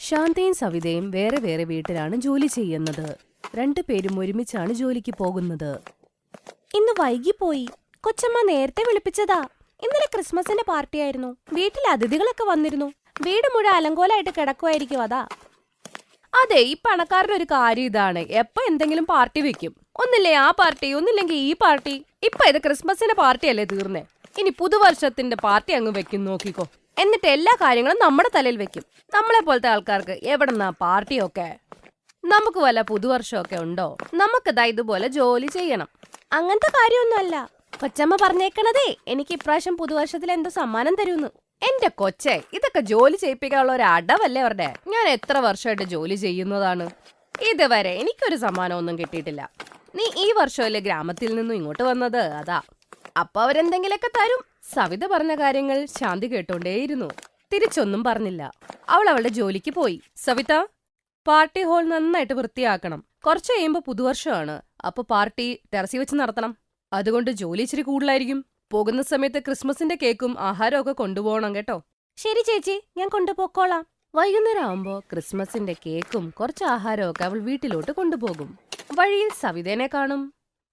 ശാന്തയും സവിതയും വേറെ വേറെ വീട്ടിലാണ് ജോലി ചെയ്യുന്നത്. രണ്ടുപേരും ഒരുമിച്ചാണ് ജോലിക്ക് പോകുന്നത്. ഇന്ന് വൈകിപ്പോയി. കൊച്ചമ്മ നേരത്തെ വിളിപ്പിച്ചതാ. ഇന്നലെ ക്രിസ്മസിന്റെ പാർട്ടിയായിരുന്നു. വീട്ടിൽ അതിഥികളൊക്കെ വന്നിരുന്നു. വീട് മുഴുവൻ അലങ്കോലായിട്ട് കിടക്കുമായിരിക്കും. അതാ. അതെ, ഈ പണക്കാരനൊരു കാര്യം ഇതാണ്, എപ്പോ എന്തെങ്കിലും പാർട്ടി വെക്കും. ഒന്നില്ലേ ആ പാർട്ടി, ഒന്നില്ലെങ്കിൽ ഈ പാർട്ടി. ഇപ്പൊ ഇത് ക്രിസ്മസിന്റെ പാർട്ടിയല്ലേ തീർന്നേ, ഇനി പുതുവർഷത്തിന്റെ പാർട്ടി അങ്ങ് വെക്കും. നോക്കിക്കോ. എന്നിട്ട് എല്ലാ കാര്യങ്ങളും നമ്മുടെ തലയിൽ വെക്കും. നമ്മളെ പോലത്തെ ആൾക്കാർക്ക് എവിടെന്നാ പാർട്ടിയൊക്കെ? നമുക്ക് വല്ല പുതുവർഷമൊക്കെ ഉണ്ടോ? നമുക്കിതാ ഇതുപോലെ ജോലി ചെയ്യണം. അങ്ങനത്തെ കാര്യമൊന്നുമല്ല. കൊച്ചമ്മ പറഞ്ഞേക്കണതേ എനിക്ക് ഇപ്രാവശ്യം പുതുവർഷത്തിൽ എന്തോ സമ്മാനം തരൂന്ന്. എന്റെ കൊച്ചെ, ഇതൊക്കെ ജോലി ചെയ്യിപ്പിക്കാനുള്ള ഒരു അടവല്ലേ അവരുടെ? ഞാൻ എത്ര വർഷമായിട്ട് ജോലി ചെയ്യുന്നതാണ്, ഇതുവരെ എനിക്കൊരു സമ്മാനമൊന്നും കിട്ടിയിട്ടില്ല. നീ ഈ വർഷമല്ലേ ഗ്രാമത്തിൽ നിന്നും ഇങ്ങോട്ട് വന്നത്, അതാ. അപ്പൊ അവരെന്തെങ്കിലൊക്കെ തരും. സവിത പറഞ്ഞ കാര്യങ്ങൾ ശാന്തി കേട്ടോണ്ടേയിരുന്നു. തിരിച്ചൊന്നും പറഞ്ഞില്ല. അവൾ അവളുടെ ജോലിക്ക് പോയി. സവിത, പാർട്ടി ഹാൾ നന്നായിട്ട് വൃത്തിയാക്കണം. കുറച്ച് കഴിയുമ്പോ പുതുവർഷമാണ്. അപ്പൊ പാർട്ടി ടെറസിൽ വെച്ച് നടത്തണം. അതുകൊണ്ട് ജോലി ഇച്ചിരി കൂടുതലായിരിക്കും. പോകുന്ന സമയത്ത് ക്രിസ്മസിന്റെ കേക്കും ആഹാരമൊക്കെ കൊണ്ടുപോകണം കേട്ടോ. ശരി ചേച്ചി, ഞാൻ കൊണ്ടുപോക്കോളാം. വൈകുന്നേരം ആവുമ്പോ ക്രിസ്മസിന്റെ കേക്കും കുറച്ച് ആഹാരമൊക്കെ അവൾ വീട്ടിലോട്ട് കൊണ്ടുപോകും. വഴിയിൽ സവിതേനെ കാണും.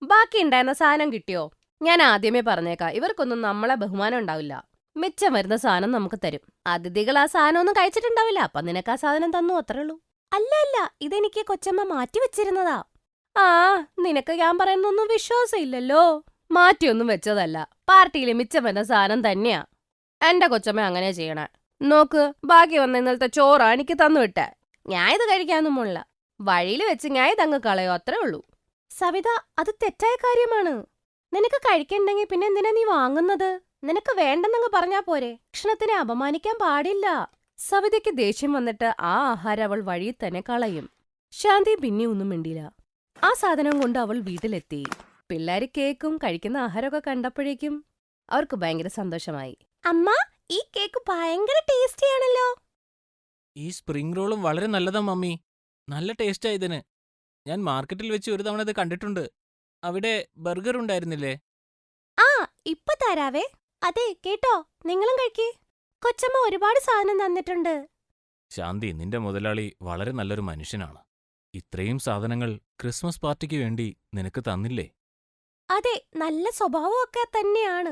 ബാക്കി ഉണ്ടായിരുന്ന സാധനം കിട്ടിയോ? ഞാൻ ആദ്യമേ പറഞ്ഞേക്കാം, ഇവർക്കൊന്നും നമ്മളെ ബഹുമാനം ഉണ്ടാവില്ല. മിച്ചം വരുന്ന സാധനം നമുക്ക് തരും. അതിഥികൾ ആ സാധനം ഒന്നും കഴിച്ചിട്ടുണ്ടാവില്ല. അപ്പൊ നിനക്ക് ആ സാധനം തന്നു, അത്രേ ഉള്ളൂ. അല്ല അല്ല, ഇതെനിക്ക് കൊച്ചമ്മ മാറ്റി വെച്ചിരുന്നതാ. ആ, നിനക്ക് ഞാൻ പറയുന്നൊന്നും വിശ്വാസമില്ലല്ലോ. മാറ്റിയൊന്നും വെച്ചതല്ല, പാർട്ടിയിൽ മിച്ചം വരുന്ന സാധനം തന്നെയാ. എന്റെ കൊച്ചമ്മ അങ്ങനെ ചെയ്യണേ. നോക്ക്, ബാക്കി വന്ന ഇന്നലത്തെ ചോറാ എനിക്ക് തന്നു വിട്ടെ. ഞാൻ ഇത് കഴിക്കാനൊന്നും പോണില്ല. വഴിയിൽ വെച്ച് ഞാൻ ഇതങ്ങ് കളയോ, അത്രേ ഉള്ളൂ. സവിത, അത് തെറ്റായ കാര്യമാണ്. നിനക്ക് കഴിക്കണ്ടെങ്കിൽ പിന്നെ എന്തിനാ നീ വാങ്ങുന്നത്? നിനക്ക് വേണ്ടെന്നങ്ങ് പറഞ്ഞാ പോരെ. ഭക്ഷണത്തിനെ അപമാനിക്കാൻ പാടില്ല. സവിതയ്ക്ക് ദേഷ്യം വന്നിട്ട് ആ ആഹാരം അവൾ വഴിയിൽ തന്നെ കളയും. ശാന്തി പിന്നെ ഒന്നും മിണ്ടില്ല. ആ സാധനം കൊണ്ട് അവൾ വീട്ടിലെത്തി. പിള്ളേര് കേക്കും കഴിക്കുന്ന ആഹാരമൊക്കെ കണ്ടപ്പോഴേക്കും അവർക്ക് ഭയങ്കര സന്തോഷമായി. അമ്മ, ഈ കേക്ക് ഭയങ്കര ടേസ്റ്റിയാണല്ലോ. ഈ സ്പ്രിംഗ് റോളും വളരെ നല്ലതാ മമ്മി. നല്ല ടേസ്റ്റാ ഇതിന്. ഞാൻ മാർക്കറ്റിൽ വെച്ച് ഒരു തവണ ഇത് കണ്ടിട്ടുണ്ട്. അവിടെ ബർഗർ ഉണ്ടായിരുന്നില്ലേ? ആ, ഇപ്പൊ തരാവേ. അതെ, കേട്ടോ, നിങ്ങളും കഴിക്കേ. കൊച്ചമ്മ ഒരുപാട് സാധനം തന്നിട്ടുണ്ട്. ശാന്തി, നിന്റെ മുതലാളി വളരെ നല്ലൊരു മനുഷ്യനാണ്. ഇത്രയും സാധനങ്ങൾ ക്രിസ്മസ് പാർട്ടിക്ക് വേണ്ടി നിനക്ക് തന്നില്ലേ? അതെ, നല്ല സ്വഭാവമൊക്കെ തന്നെയാണ്.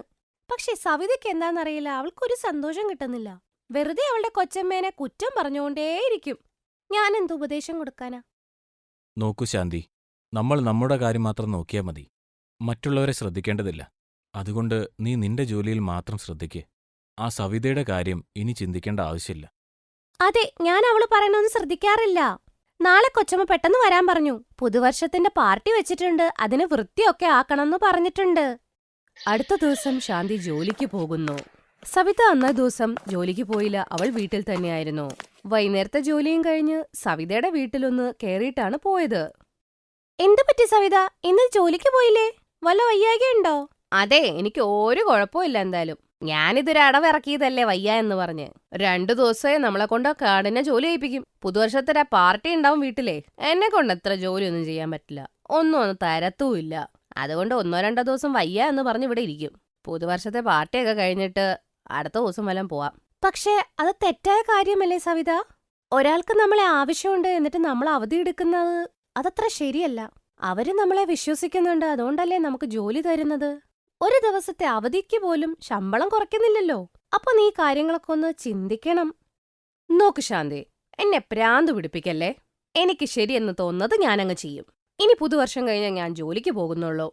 പക്ഷെ സവിതയ്ക്ക് എന്താണെന്നറിയില്ല, അവൾക്കൊരു സന്തോഷം കിട്ടുന്നില്ല. വെറുതെ അവളുടെ കൊച്ചമ്മേനെ കുറ്റം പറഞ്ഞുകൊണ്ടേയിരിക്കും. ഞാൻ എന്ത് ഉപദേശം കൊടുക്കാനാ? നോക്കൂ ശാന്തി, നമ്മൾ നമ്മുടെ കാര്യം മാത്രം നോക്കിയാൽ മതി. മറ്റുള്ളവരെ ശ്രദ്ധിക്കേണ്ടതില്ല. അതുകൊണ്ട് നീ നിന്റെ ജോലിയിൽ മാത്രം ശ്രദ്ധിക്ക്. ആ സവിതയുടെ കാര്യം ഇനി ചിന്തിക്കേണ്ട ആവശ്യമില്ല. അതെ, ഞാൻ അവള് പറയണൊന്നും ശ്രദ്ധിക്കാറില്ല. നാളെ കൊച്ചമ്മ പെട്ടെന്ന് വരാൻ പറഞ്ഞു. പുതുവർഷത്തിന്റെ പാർട്ടി വെച്ചിട്ടുണ്ട്, അതിന് വൃത്തിയൊക്കെ ആക്കണമെന്ന് പറഞ്ഞിട്ടുണ്ട്. അടുത്ത ദിവസം ശാന്തി ജോലിക്ക് പോകുന്നു. സവിത അന്നേ ദിവസം ജോലിക്ക് പോയില്ല. അവൾ വീട്ടിൽ തന്നെയായിരുന്നു. വൈകുന്നേരത്തെ ജോലിയും കഴിഞ്ഞ് സവിതയുടെ വീട്ടിലൊന്ന് കേറിയിട്ടാണ് പോയത്. എന്തു പറ്റി സവിത, ഇന്ന് ജോലിക്ക് പോയില്ലേ? വല്ല വയ്യായ്കയുണ്ടോ? അതെ, എനിക്ക് ഒരു കുഴപ്പമില്ല. എന്തായാലും ഞാനിതൊരു അടവിറക്കിയതല്ലേ വയ്യ എന്ന് പറഞ്ഞ്. 2 ദിവസമേ നമ്മളെ കൊണ്ട് കാടിനെ ജോലി ചെയ്യിപ്പിക്കും. പുതുവർഷത്തിന്റെ പാർട്ടി ഉണ്ടാവും വീട്ടിലെ. എന്നെ കൊണ്ട് എത്ര ജോലിയൊന്നും ചെയ്യാൻ പറ്റില്ല. ഒന്നും തരത്തുമില്ല. അതുകൊണ്ട് 1-2 ദിവസം വയ്യ എന്ന് പറഞ്ഞ് ഇവിടെ ഇരിക്കും. പുതുവർഷത്തെ പാർട്ടിയൊക്കെ കഴിഞ്ഞിട്ട് അടുത്ത ദിവസം വല്ലതും പോവാം. പക്ഷേ അത് തെറ്റായ കാര്യമല്ലേ സവിത? ഒരാൾക്ക് നമ്മളെ ആവശ്യമുണ്ട്, എന്നിട്ട് നമ്മൾ അവധി എടുക്കുന്നത് അതത്ര ശരിയല്ല. അവര് നമ്മളെ വിശ്വസിക്കുന്നുണ്ട്, അതുകൊണ്ടല്ലേ നമുക്ക് ജോലി തരുന്നത്. ഒരു ദിവസത്തെ അവധിക്ക് പോലും ശമ്പളം കുറയ്ക്കുന്നില്ലല്ലോ. അപ്പൊ നീ കാര്യങ്ങളൊക്കെ ഒന്ന് ചിന്തിക്കണം. നോക്ക് ശാന്തി, എന്നെ പ്രാന്ത് പിടിപ്പിക്കല്ലേ. എനിക്ക് ശരിയെന്ന് തോന്നുന്നത് ഞാനങ്ങ് ചെയ്യും. ഇനി പുതുവർഷം കഴിഞ്ഞാൽ ഞാൻ ജോലിക്ക് പോകുന്നുള്ളൂ.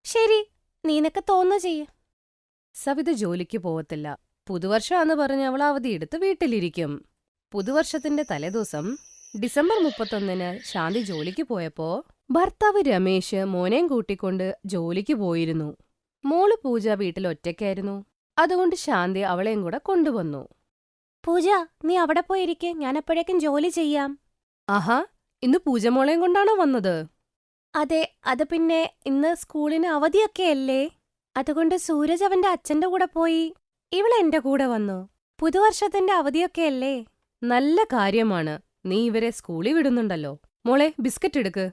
ശരി, നീനൊക്കെ തോന്നുക ചെയ്യ. സവിത ജോലിക്ക് പോവത്തില്ല. പുതുവർഷമാണെന്ന് പറഞ്ഞ് അവൾ അവധിയെടുത്ത് വീട്ടിലിരിക്കും. പുതുവർഷത്തിന്റെ തലേദിവസം ഡിസംബർ 31-ന് ശാന്തി ജോലിക്ക് പോയപ്പോ ഭർത്താവ് രമേശ് മോനെയും കൂട്ടിക്കൊണ്ട് ജോലിക്ക് പോയിരുന്നു. മോള് പൂജ വീട്ടിൽ ഒറ്റയ്ക്കായിരുന്നു. അതുകൊണ്ട് ശാന്തി അവളെയും കൂടെ കൊണ്ടുവന്നു. പൂജ, നീ അവിടെ പോയിരിക്കെ, ഞാൻ അപ്പോഴേക്കും ജോലി ചെയ്യാം. ആഹാ, ഇന്ന് പൂജ മോളെയും കൊണ്ടാണോ വന്നത്? അതെ, അത് പിന്നെ ഇന്ന് സ്കൂളിന് അവധിയൊക്കെയല്ലേ. അതുകൊണ്ട് സൂരജ് അവന്റെ അച്ഛന്റെ കൂടെ പോയി. ഇവളെന്റെ കൂടെ വന്നു. പുതുവർഷത്തിന്റെ അവധിയൊക്കെയല്ലേ. നല്ല കാര്യമാണ്. നീ ഇവരെ സ്കൂളിൽ വിടുന്നുണ്ടല്ലോ. മോളെ, ബിസ്ക്കറ്റ് എടുക്ക്.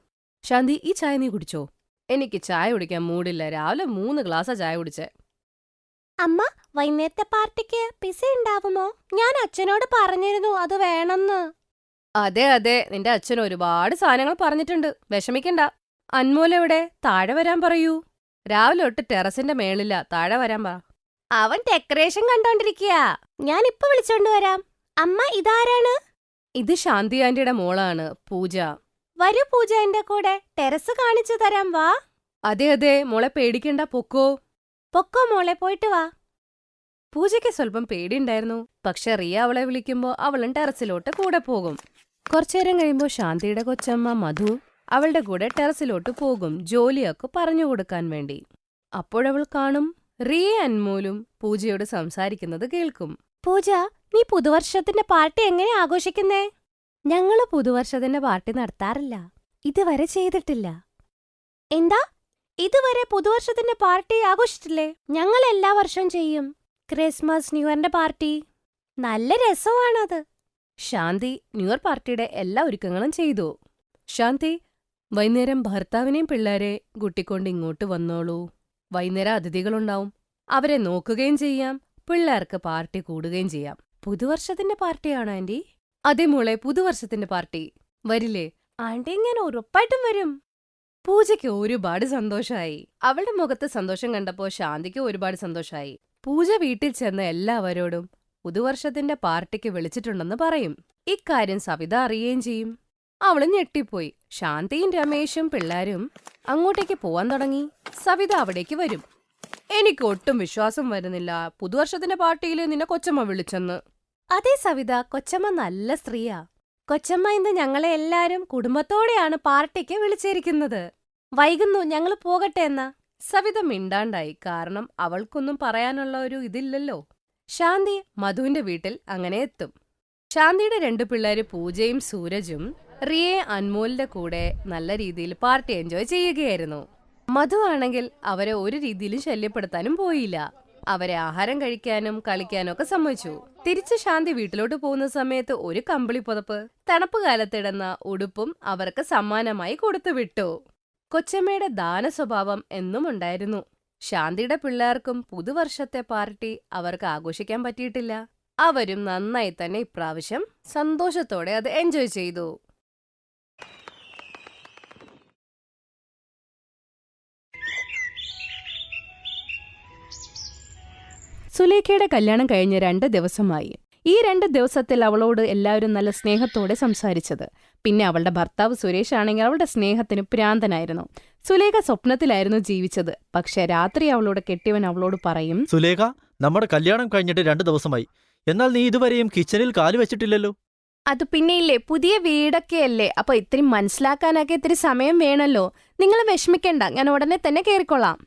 ശാന്തി, ഈ ചായ നീ കുടിച്ചോ? എനിക്ക് ചായ കുടിക്കാൻ മൂടില്ല. രാവിലെ 3 ഗ്ലാസാ ചായ കുടിച്ചേ. അമ്മ, വൈകുന്നേരത്തെ പാർട്ടിക്ക് പിസ ഉണ്ടാവുമോ? ഞാൻ അച്ഛനോട് പറഞ്ഞിരുന്നു അത് വേണമെന്ന്. അതെ അതെ, നിന്റെ അച്ഛൻ ഒരുപാട് സാധനങ്ങൾ പറഞ്ഞിട്ടുണ്ട്. വിഷമിക്കണ്ട. അൻമോലെവിടെ? താഴെ വരാൻ പറയൂ. രാവിലെ തൊട്ട് ടെറസിന്റെ മേളില്ല, താഴെ വരാൻ പറ. അവൻ ഡെക്കറേഷൻ കണ്ടോണ്ടിരിക്കുക. ഞാൻ ഇപ്പൊ വിളിച്ചോണ്ട് വരാം. അമ്മ, ഇതാരാണ്? ഇത് ശാന്തി ആന്റിയുടെ മോളാണ്, പൂജ. വരൂ പൂജ, എന്റെ കൂടെ. ടെറസ് കാണിച്ചു തരാം, വാ. അതെ അതെ, മോളെ പേടിക്കണ്ട, പൊക്കോ. പൊക്കോ മോളെ, പോയിട്ട് വാ. പൂജയ്ക്ക് സ്വല്പം പേടിയുണ്ടായിരുന്നു. പക്ഷെ റിയ അവളെ വിളിക്കുമ്പോ അവളും ടെറസിലോട്ട് കൂടെ പോകും. കുറച്ചേരം കഴിയുമ്പോൾ ശാന്തിയുടെ കൊച്ചമ്മ മധു അവളുടെ കൂടെ ടെറസിലോട്ട് പോകും, ജോലിയൊക്കെ പറഞ്ഞു കൊടുക്കാൻ വേണ്ടി. അപ്പോഴവൾ കാണും റിയ അൻമോലും പൂജയോട് സംസാരിക്കുന്നത് കേൾക്കും. പൂജ, നീ പുതുവർഷത്തിന്റെ പാർട്ടി എങ്ങനെ ആഘോഷിക്കുന്നേ? ഞങ്ങള് പുതുവർഷത്തിന്റെ പാർട്ടി നടത്താറില്ല. ഇതുവരെ ചെയ്തിട്ടില്ല. എന്താ? ഇതുവരെ പുതുവർഷത്തിന്റെ പാർട്ടി ആഘോഷിച്ചിട്ടില്ലേ? ഞങ്ങൾ എല്ലാ വർഷവും ചെയ്യും. ക്രിസ്മസ്, ന്യൂ ഇയറിന്റെ പാർട്ടി. നല്ല രസമാണത്. ശാന്തി ന്യൂ ഇയർ പാർട്ടിയുടെ എല്ലാ ഒരുക്കങ്ങളും ചെയ്തു. ശാന്തി, വൈകുന്നേരം ഭർത്താവിനെയും പിള്ളേരെ കൂട്ടിക്കൊണ്ട് ഇങ്ങോട്ട് വന്നോളൂ. വൈകുന്നേരം അതിഥികളുണ്ടാവും, അവരെ നോക്കുകയും ചെയ്യാം, പിള്ളേർക്ക് പാർട്ടി കൂടുകയും ചെയ്യാം. പുതുവർഷത്തിന്റെ പാർട്ടിയാണോ ആന്റി? അതെ മോളെ, പുതുവർഷത്തിന്റെ പാർട്ടി. വരില്ലേ? ആന്റി, ഞാൻ ഉറപ്പായിട്ടും വരും. പൂജയ്ക്ക് ഒരുപാട് സന്തോഷമായി. അവളുടെ മുഖത്ത് സന്തോഷം കണ്ടപ്പോ ശാന്തിക്ക് ഒരുപാട് സന്തോഷമായി. പൂജ വീട്ടിൽ ചെന്ന് എല്ലാവരോടും പുതുവർഷത്തിന്റെ പാർട്ടിക്ക് വിളിച്ചിട്ടുണ്ടെന്ന് പറയും. ഇക്കാര്യം സവിത അറിയുകയും ചെയ്യും. അവള് ഞെട്ടിപ്പോയി. ശാന്തിയും രമേശും പിള്ളേരും അങ്ങോട്ടേക്ക് പോവാൻ തുടങ്ങി. സവിത അവിടേക്ക് വരും. എനിക്ക് ഒട്ടും വിശ്വാസം വരുന്നില്ല, പുതുവർഷത്തിന്റെ പാർട്ടിയിൽ നിന്നെ കൊച്ചമ്മ വിളിച്ചെന്ന്. അതെ സവിത, കൊച്ചമ്മ നല്ല സ്ത്രീയാ. കൊച്ചമ്മ ഇന്ന് ഞങ്ങളെ എല്ലാരും കുടുംബത്തോടെയാണ് പാർട്ടിക്ക് വിളിച്ചിരിക്കുന്നത്. വൈകുന്നു, ഞങ്ങൾ പോകട്ടെ എന്നാ. സവിത മിണ്ടാണ്ടായി. കാരണം അവൾക്കൊന്നും പറയാനുള്ള ഒരു ഇതില്ലല്ലോ. ശാന്തി മധുവിന്റെ വീട്ടിൽ അങ്ങനെ എത്തും. ശാന്തിയുടെ 2 പിള്ളേര് പൂജയും സൂരജും റിയെ അൻമോലിന്റെ കൂടെ നല്ല രീതിയിൽ പാർട്ടി എൻജോയ് ചെയ്യുകയായിരുന്നു. മധു ആണെങ്കിൽ അവരെ ഒരു രീതിയിലും ശല്യപ്പെടുത്താനും പോയില്ല. അവരെ ആഹാരം കഴിക്കാനും കളിക്കാനും ഒക്കെ സമ്മതിച്ചു. തിരിച്ച് ശാന്തി വീട്ടിലോട്ട് പോകുന്ന സമയത്ത് ഒരു കമ്പിളി പുതപ്പ്, തണുപ്പ് കാലത്തിടുന്ന ഉടുപ്പും അവർക്ക് സമ്മാനമായി കൊടുത്തു വിട്ടു. കൊച്ചമ്മയുടെ ദാന സ്വഭാവം എന്നും ഉണ്ടായിരുന്നു. ശാന്തിയുടെ പിള്ളേർക്കും പുതുവർഷത്തെ പാർട്ടി അവർക്ക് ആഘോഷിക്കാൻ പറ്റിയിട്ടില്ല. അവരും നന്നായി തന്നെ ഇപ്രാവശ്യം സന്തോഷത്തോടെ അത് എൻജോയ് ചെയ്തു. സുലേഖയുടെ കല്യാണം കഴിഞ്ഞ് 2 ദിവസമായി. ഈ 2 ദിവസത്തിൽ അവളോട് എല്ലാവരും നല്ല സ്നേഹത്തോടെ സംസാരിച്ചത്. പിന്നെ അവളുടെ ഭർത്താവ് സുരേഷ് ആണെങ്കിൽ അവളുടെ സ്നേഹത്തിന് പ്രാന്തനായിരുന്നു. സുലേഖ സ്വപ്നത്തിലായിരുന്നു ജീവിച്ചത്. പക്ഷെ രാത്രി അവളോട് കെട്ടിയവൻ അവളോട് പറയും, സുലേഖ, നമ്മുടെ കല്യാണം കഴിഞ്ഞിട്ട് 2 ദിവസമായി. എന്നാൽ നീ ഇതുവരെയും കിച്ചണിൽ കാല് വെച്ചിട്ടില്ലല്ലോ. അത് പിന്നെയില്ലേ, പുതിയ വീടൊക്കെയല്ലേ, അപ്പൊ ഇത്തിരി മനസ്സിലാക്കാനൊക്കെ ഇത്തിരി സമയം വേണല്ലോ. നിങ്ങൾ വിഷമിക്കണ്ട, ഞാൻ ഉടനെ തന്നെ കേറിക്കൊള്ളാം.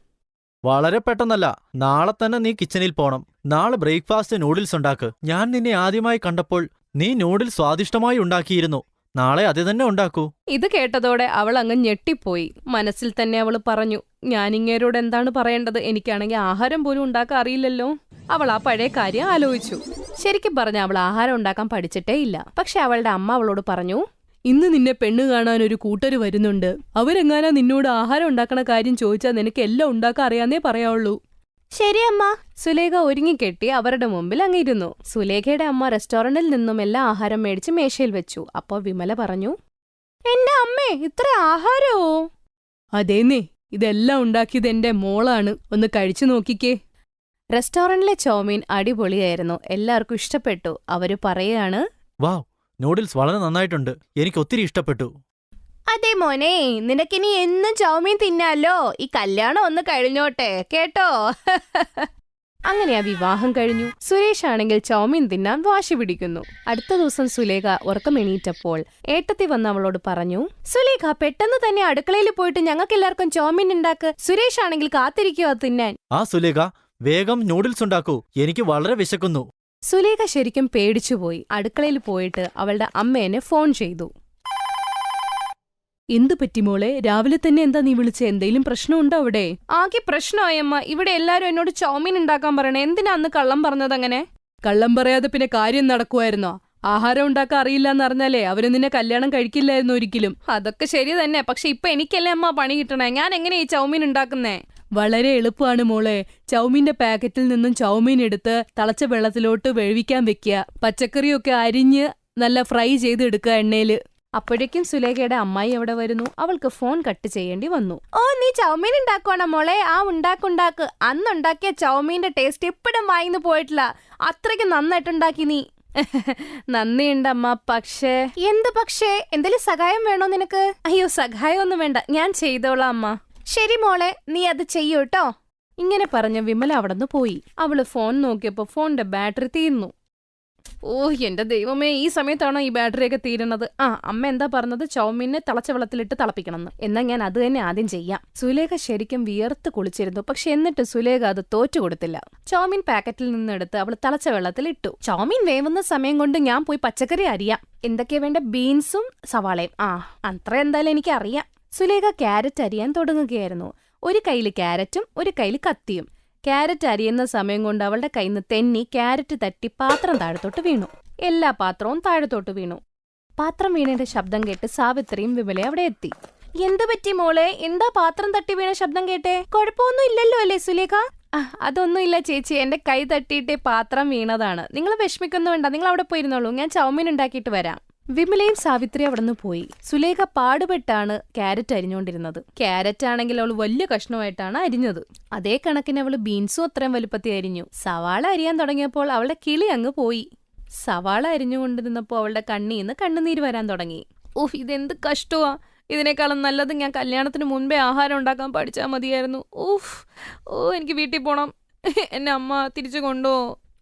വളരെ പെട്ടെന്നല്ല, നാളെ തന്നെ നീ കിച്ചണിൽ പോണം. നാളെ ബ്രേക്ക്ഫാസ്റ്റ് നൂഡിൽസ് ഉണ്ടാക്ക്. ഞാൻ നിന്നെ ആദ്യമായി കണ്ടപ്പോൾ നീ നൂഡിൽസ് സ്വാദിഷ്ടമായി ഉണ്ടാക്കിയിരുന്നു. നാളെ അത് തന്നെ ഉണ്ടാക്കൂ. ഇത് കേട്ടതോടെ അവൾ അങ്ങ് ഞെട്ടിപ്പോയി. മനസ്സിൽ തന്നെ അവൾ പറഞ്ഞു, ഞാനിങ്ങേരോട് എന്താണ് പറയേണ്ടത്? എനിക്കാണെങ്കിൽ ആഹാരം പോലും ഉണ്ടാക്കാൻ അറിയില്ലല്ലോ. അവൾ ആ പഴയ കാര്യം ആലോചിച്ചു. ശരിക്കും പറഞ്ഞ അവൾ ആഹാരം ഉണ്ടാക്കാൻ പഠിച്ചിട്ടേ ഇല്ല. പക്ഷെ അവളുടെ അമ്മ അവളോട് പറഞ്ഞു, ഇന്ന് നിന്നെ പെണ്ണ് കാണാൻ ഒരു കൂട്ടര് വരുന്നുണ്ട്. അവരെങ്ങാനാ നിന്നോട് ആഹാരം ഉണ്ടാക്കണ കാര്യം ചോദിച്ചാൽ നിനക്ക് എല്ലാം ഉണ്ടാക്കാൻ അറിയാന്നേ പറയാവുള്ളൂ. ശരി അമ്മ. സുലേഖ ഒരുങ്ങിക്കെട്ടി അവരുടെ മുമ്പിൽ അങ്ങിരുന്നു. സുലേഖയുടെ അമ്മ റെസ്റ്റോറന്റിൽ നിന്നും എല്ലാ ആഹാരം മേടിച്ച് മേശയിൽ വെച്ചു. അപ്പോൾ വിമല പറഞ്ഞു, എന്റെ അമ്മേ, ഇത്ര ആഹാരമോ? അതേന്നേ, ഇതെല്ലാം ഉണ്ടാക്കിയത് എന്റെ മോളാണ്, ഒന്ന് കഴിച്ചു നോക്കിക്കേ. റെസ്റ്റോറന്റിലെ ചോമീൻ അടിപൊളിയായിരുന്നു. എല്ലാവർക്കും ഇഷ്ടപ്പെട്ടു. അവര് പറയാണ്, വാവ്, നൂഡിൽസ് വളരെ നന്നായിട്ടുണ്ട്. എനിക്ക് ഒത്തിരി ഇഷ്ടപ്പെട്ടു. അതെ മോനെ, നിനക്കിനി എന്നും ചൗമീൻ തിന്നാലോ. ഈ കല്യാണം ഒന്ന് കഴിഞ്ഞോട്ടെ കേട്ടോ. അങ്ങനെ ആ വിവാഹം കഴിഞ്ഞു. സുരേഷ് ആണെങ്കിൽ ചൗമീൻ തിന്നാൻ വാശി പിടിക്കുന്നു. അടുത്ത ദിവസം സുലേഖ ഉറക്കമെണീറ്റപ്പോൾ ഏട്ടത്തി വന്ന് അവളോട് പറഞ്ഞു, സുലേഖ, പെട്ടെന്ന് തന്നെ അടുക്കളയിൽ പോയിട്ട് ഞങ്ങൾക്ക് എല്ലാവർക്കും ചൗമീൻ ഉണ്ടാക്ക്. സുരേഷ് ആണെങ്കിൽ കാത്തിരിക്കുവോ തിന്നാൻ. ആ സുലേഖ, വേഗം നൂഡിൽസ് ഉണ്ടാക്കൂ. എനിക്ക് വളരെ വിശക്കുന്നു. സുലേഖ ശരിക്കും പേടിച്ചുപോയി. അടുക്കളയിൽ പോയിട്ട് അവളുടെ അമ്മേനെ ഫോൺ ചെയ്തു. എന്തു പറ്റി മോളെ? രാവിലെ തന്നെ എന്താ നീ വിളിച്ചേ? എന്തെങ്കിലും പ്രശ്നമുണ്ടോ അവിടെ? ആകെ പ്രശ്നമായമ്മ. ഇവിടെ എല്ലാരും എന്നോട് ചൗമീൻ ഉണ്ടാക്കാൻ പറയണേ. എന്തിനാ അന്ന് കള്ളം പറഞ്ഞത്? അങ്ങനെ കള്ളം പറയാതെ പിന്നെ കാര്യം നടക്കുമായിരുന്നോ? ആഹാരം ഉണ്ടാക്കാൻ അറിയില്ലെന്ന് അറിഞ്ഞാലേ അവര് നിന്നെ കല്യാണം കഴിക്കില്ലായിരുന്നു ഒരിക്കലും. അതൊക്കെ ശരി തന്നെ, പക്ഷെ ഇപ്പൊ എനിക്കല്ലേ അമ്മ പണി കിട്ടണേ. ഞാൻ എങ്ങനെയാ ഈ ചൗമീൻ ഉണ്ടാക്കുന്നേ? വളരെ എളുപ്പമാണ് മോളെ. ചൗമീന്റെ പാക്കറ്റിൽ നിന്നും ചൗമീൻ എടുത്ത് തിളച്ച വെള്ളത്തിലോട്ട് വേവിക്കാൻ വെക്കുക. പച്ചക്കറിയൊക്കെ അരിഞ്ഞ് നല്ല ഫ്രൈ ചെയ്തെടുക്കുക എണ്ണയില്. അപ്പോഴേക്കും സുലേഖയുടെ അമ്മായി അവിടെ വരുന്നു. അവൾക്ക് ഫോൺ കട്ട് ചെയ്യേണ്ടി വന്നു. ഓ, നീ ചൗമീൻ ഉണ്ടാക്കുവാണോ മോളെ? ആ ഉണ്ടാക്ക്. അന്നുണ്ടാക്കിയ ചൗമീന്റെ ടേസ്റ്റ് ഇപ്പോഴും വായിന്ന് പോയിട്ടില്ല. അത്രയ്ക്ക് നന്നായിട്ടുണ്ടാക്കി നീ. നന്ദിയുണ്ടമ്മ. പക്ഷേ എന്ത് പക്ഷേ? എന്തെങ്കിലും സഹായം വേണോ നിനക്ക്? അയ്യോ, സഹായം ഒന്നും വേണ്ട, ഞാൻ ചെയ്തോളാം അമ്മ. ശരി മോളെ, നീ അത് ചെയ്യൂട്ടോ. ഇങ്ങനെ പറഞ്ഞ വിമല അവിടുന്ന് പോയി. അവള് ഫോൺ നോക്കിയപ്പോ ഫോണിന്റെ ബാറ്ററി തീർന്നു. ഓ എന്റെ ദൈവമേ, ഈ സമയത്താണോ ഈ ബാറ്ററിയൊക്കെ തീരുന്നത്? അമ്മ എന്താ പറഞ്ഞത്? ചൗമീനെ തിളച്ച വെള്ളത്തിലിട്ട് തിളപ്പിക്കണമെന്ന്. എന്നാ ഞാൻ അത് തന്നെ ആദ്യം ചെയ്യാം. സുലേഖ ശരിക്കും വിയർത്ത് കുളിച്ചിരുന്നു. പക്ഷെ എന്നിട്ട് സുലേഖ അത് തോറ്റുകൊടുത്തില്ല. ചൗമീൻ പാക്കറ്റിൽ നിന്നെടുത്ത് അവൾ തിളച്ച വെള്ളത്തിൽ ഇട്ടു. ചൗമീൻ വേവുന്ന സമയം കൊണ്ട് ഞാൻ പോയി പച്ചക്കറി അരിയാം. എന്തൊക്കെയാ വേണ്ട? ബീൻസും സവാളയും. അത്ര എന്തായാലും എനിക്ക് അറിയാം. സുലേഖ ക്യാരറ്റ് അരിയാൻ തുടങ്ങുകയായിരുന്നു. ഒരു കയ്യില് ക്യാരറ്റും ഒരു കയ്യില് കത്തിയും. ക്യാരറ്റ് അരിയുന്ന സമയം കൊണ്ട് അവളുടെ കയ്യിൽ നിന്ന് തെന്നി ക്യാരറ്റ് തട്ടി പാത്രം താഴത്തോട്ട് വീണു. എല്ലാ പാത്രവും താഴത്തോട്ട് വീണു. പാത്രം വീണയുടെ ശബ്ദം കേട്ട് സാവിത്രിയും വിമലയും അവിടെ എത്തി. എന്ത് പറ്റി മോളെ? എന്താ പാത്രം തട്ടി വീണ ശബ്ദം കേട്ടെ? കുഴപ്പമൊന്നും ഇല്ലല്ലോ അല്ലേ സുലേഖ? അതൊന്നും ഇല്ല ചേച്ചി, എന്റെ കൈ തട്ടിയിട്ടേ പാത്രം വീണതാണ്. നിങ്ങൾ വിഷമിക്കൊന്നും വേണ്ട, നിങ്ങൾ അവിടെ പോയിരുന്നോളൂ, ഞാൻ ചൗമീൻ ഉണ്ടാക്കിയിട്ട് വരാം. വിമലയും സാവിത്രി അവിടുന്ന് പോയി. സുലേഖ പാടുപെട്ടാണ് ക്യാരറ്റ് അരിഞ്ഞുകൊണ്ടിരുന്നത്. ക്യാരറ്റ് ആണെങ്കിൽ അവൾ വലിയ കഷ്ണമായിട്ടാണ് അരിഞ്ഞത്. അതേ കണക്കിന് അവള് ബീൻസും അത്രയും വലുപ്പത്തിൽ അരിഞ്ഞു. സവാള അരിയാൻ തുടങ്ങിയപ്പോൾ അവളുടെ കിളി അങ്ങ് പോയി. സവാള അരിഞ്ഞുകൊണ്ടിരുന്നപ്പോൾ അവളുടെ കണ്ണീന്ന് കണ്ണുനീര് വരാൻ തുടങ്ങി. ഓഹ്, ഇതെന്ത് കഷ്ടമാ! ഇതിനേക്കാളും നല്ലത് ഞാൻ കല്യാണത്തിന് മുൻപേ ആഹാരം ഉണ്ടാക്കാൻ പഠിച്ചാൽ മതിയായിരുന്നു. എനിക്ക് വീട്ടിൽ പോണം. എന്നെ അമ്മ തിരിച്ചു കൊണ്ടുപോ.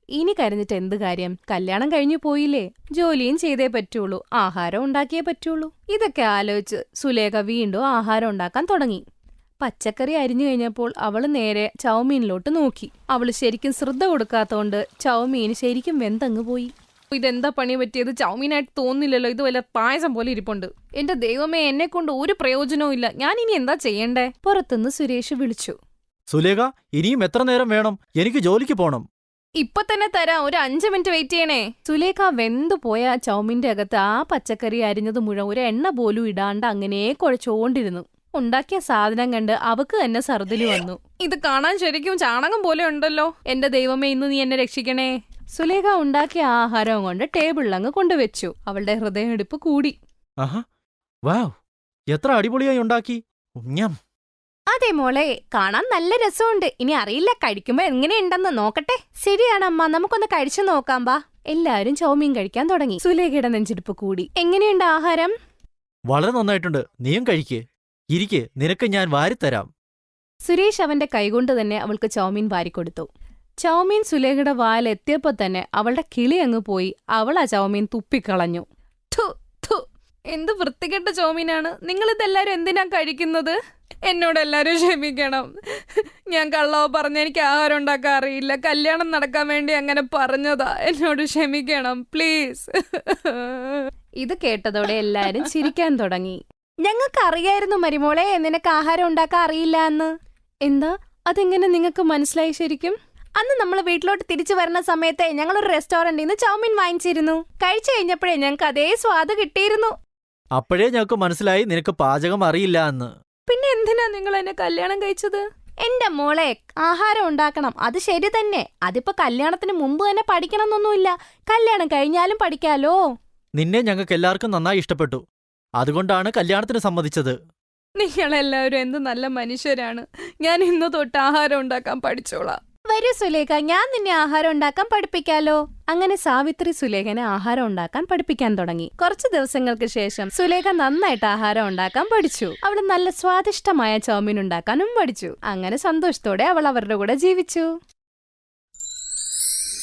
ഇനി കരഞ്ഞിട്ട് എന്ത് കാര്യം? കല്യാണം കഴിഞ്ഞു പോയില്ലേ? ജോലിയും ചെയ്തേ പറ്റുള്ളൂ, ആഹാരം ഉണ്ടാക്കിയേ പറ്റുള്ളൂ. ഇതൊക്കെ ആലോചിച്ച് സുലേഖ വീണ്ടും ആഹാരം ഉണ്ടാക്കാൻ തുടങ്ങി. പച്ചക്കറി അരിഞ്ഞു കഴിഞ്ഞപ്പോൾ അവള് നേരെ ചൗമീനിലോട്ട് നോക്കി. അവള് ശരിക്കും ശ്രദ്ധ കൊടുക്കാത്തോണ്ട് ചൗമീൻ ശരിക്കും വെന്തങ്ങ് പോയി. ഇതെന്താ പണി പറ്റിയത്? ചൗമീനായിട്ട് തോന്നില്ലല്ലോ, ഇത് വല്ല പായസം പോലെ ഇരിപ്പുണ്ട്. എന്റെ ദൈവമേ, എന്നെ കൊണ്ട് ഒരു പ്രയോജനവും ഇല്ല. ഞാൻ ഇനി എന്താ ചെയ്യണ്ടേ? പുറത്തുനിന്ന് സുരേഷ് വിളിച്ചു. സുലേഖ, ഇനിയും എത്ര നേരം വേണം? എനിക്ക് ജോലിക്ക് പോണം. ഇപ്പൊ തന്നെ തരാം, ഒരു 5 മിനിറ്റ് വെയിറ്റ് ചെയ്യണേ. സുലേഖ വെന്തു പോയ ചൗമീന്റെ അകത്ത് ആ പച്ചക്കറി അരിഞ്ഞത് മുഴുവൻ ഒരു എണ്ണ പോലും ഇടാണ്ട് അങ്ങനെ കുഴച്ചുകൊണ്ടിരുന്നു. ഉണ്ടാക്കിയ സാധനം കണ്ട് അവക്ക് തന്നെ സർദില് വന്നു. ഇത് കാണാൻ ശരിക്കും ചാണകം പോലെ ഉണ്ടല്ലോ. എന്റെ ദൈവമേ, ഇന്ന് നീ എന്നെ രക്ഷിക്കണേ. സുലേഖ ഉണ്ടാക്കിയ ആഹാരം കൊണ്ട് ടേബിളിലങ്ങ് കൊണ്ടുവച്ചു. അവളുടെ ഹൃദയമിടിപ്പ് കൂടി. വാവ്, എത്ര അടിപൊളിയായി ഉണ്ടാക്കി. അതെ മോളെ, കാണാൻ നല്ല രസമുണ്ട്. ഇനി അറിയില്ല, കഴിക്കുമ്പോ എങ്ങനെയുണ്ടെന്ന് നോക്കട്ടെ. ശരിയാണമ്മ, നമുക്കൊന്ന് കഴിച്ചു നോക്കാം. ബാ. എല്ലാരും ചൗമീൻ കഴിക്കാൻ തുടങ്ങി. സുലേഖയുടെ നെഞ്ചിടിപ്പ് കൂടി. എങ്ങനെയുണ്ട് ആഹാരം? വളരെ നന്നായിട്ടുണ്ട്. നീയും കഴിക്ക്. ഇരിക്ക്, നിനക്ക് ഞാൻ വാരിത്തരാം. സുരേഷ് അവന്റെ കൈകൊണ്ട് തന്നെ അവൾക്ക് ചൗമീൻ വാരിക്കൊടുത്തു. ചൗമീൻ സുലേഖയുടെ വായിലെത്തിയപ്പോ തന്നെ അവളുടെ കിളി അങ്ങ് പോയി. അവൾ ആ ചൗമീൻ തുപ്പിക്കളഞ്ഞു. എന്ത് വൃത്തികെട്ട ചൗമീനാണ്! നിങ്ങളിതെല്ലാരും എന്തിനാ കഴിക്കുന്നത്? എന്നോട് എല്ലാരും ക്ഷമിക്കണം. ഞാൻ കള്ളവോ പറഞ്ഞ, എനിക്ക് ആഹാരം ഉണ്ടാക്കാൻ അറിയില്ല. കല്യാണം നടക്കാൻ വേണ്ടി അങ്ങനെ പറഞ്ഞതാ. എന്നോട് ക്ഷമിക്കണം പ്ലീസ്. ഇത് കേട്ടതോടെ എല്ലാരും ചിരിക്കാൻ തുടങ്ങി. ഞങ്ങൾക്ക് അറിയായിരുന്നു മരുമോളെ, നിനക്ക് ആഹാരം ഉണ്ടാക്കാൻ അറിയില്ല എന്ന്. എന്താ? അതെങ്ങനെ നിങ്ങൾക്ക് മനസ്സിലായി ശരിക്കും? അന്ന് നമ്മൾ വീട്ടിലോട്ട് തിരിച്ചു വരുന്ന സമയത്തെ ഞങ്ങളൊരു റെസ്റ്റോറന്റിൽ നിന്ന് ചൗമീൻ വാങ്ങിച്ചിരുന്നു. കഴിച്ചു കഴിഞ്ഞപ്പോഴേ ഞങ്ങൾക്ക് അതേ സ്വാദ് കിട്ടിയിരുന്നു. അപ്പോഴേ ഞങ്ങൾക്ക് മനസ്സിലായി നിനക്ക് പാചകം അറിയില്ല എന്ന്. പിന്നെ എന്തിനാ നിങ്ങൾ എന്നെ കല്യാണം കഴിച്ചത്? എന്റെ മോളെ, ആഹാരം ഉണ്ടാക്കണം, അത് ശരി തന്നെ. അതിപ്പോ കല്യാണത്തിന് മുമ്പ് തന്നെ പഠിക്കണം എന്നൊന്നുമില്ല. കല്യാണം കഴിഞ്ഞാലും പഠിക്കാലോ. നിന്നെ ഞങ്ങൾക്ക് എല്ലാവർക്കും നന്നായി ഇഷ്ടപ്പെട്ടു. അതുകൊണ്ടാണ് കല്യാണത്തിന് സമ്മതിച്ചത്. നിങ്ങളെല്ലാവരും എന്ത് നല്ല മനുഷ്യരാണ്. ഞാൻ ഇന്ന് തൊട്ട് ആഹാരം ഉണ്ടാക്കാൻ പഠിച്ചോളാം. വരൂ സുലേഖ, ഞാൻ നിന്നെ ആഹാരം ഉണ്ടാക്കാൻ പഠിപ്പിക്കാലോ. അങ്ങനെ സാവിത്രി സുലേഖനെ ആഹാരം ഉണ്ടാക്കാൻ പഠിപ്പിക്കാൻ തുടങ്ങി. കുറച്ചു ദിവസങ്ങൾക്ക് ശേഷം സുലേഖ നന്നായിട്ട് ആഹാരം ഉണ്ടാക്കാൻ പഠിച്ചു. അവൾ നല്ല സ്വാദിഷ്ടമായ ചൗമീൻ ഉണ്ടാക്കാനും പഠിച്ചു. അങ്ങനെ സന്തോഷത്തോടെ അവൾ അവരുടെ കൂടെ ജീവിച്ചു.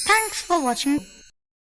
Thanks for watching.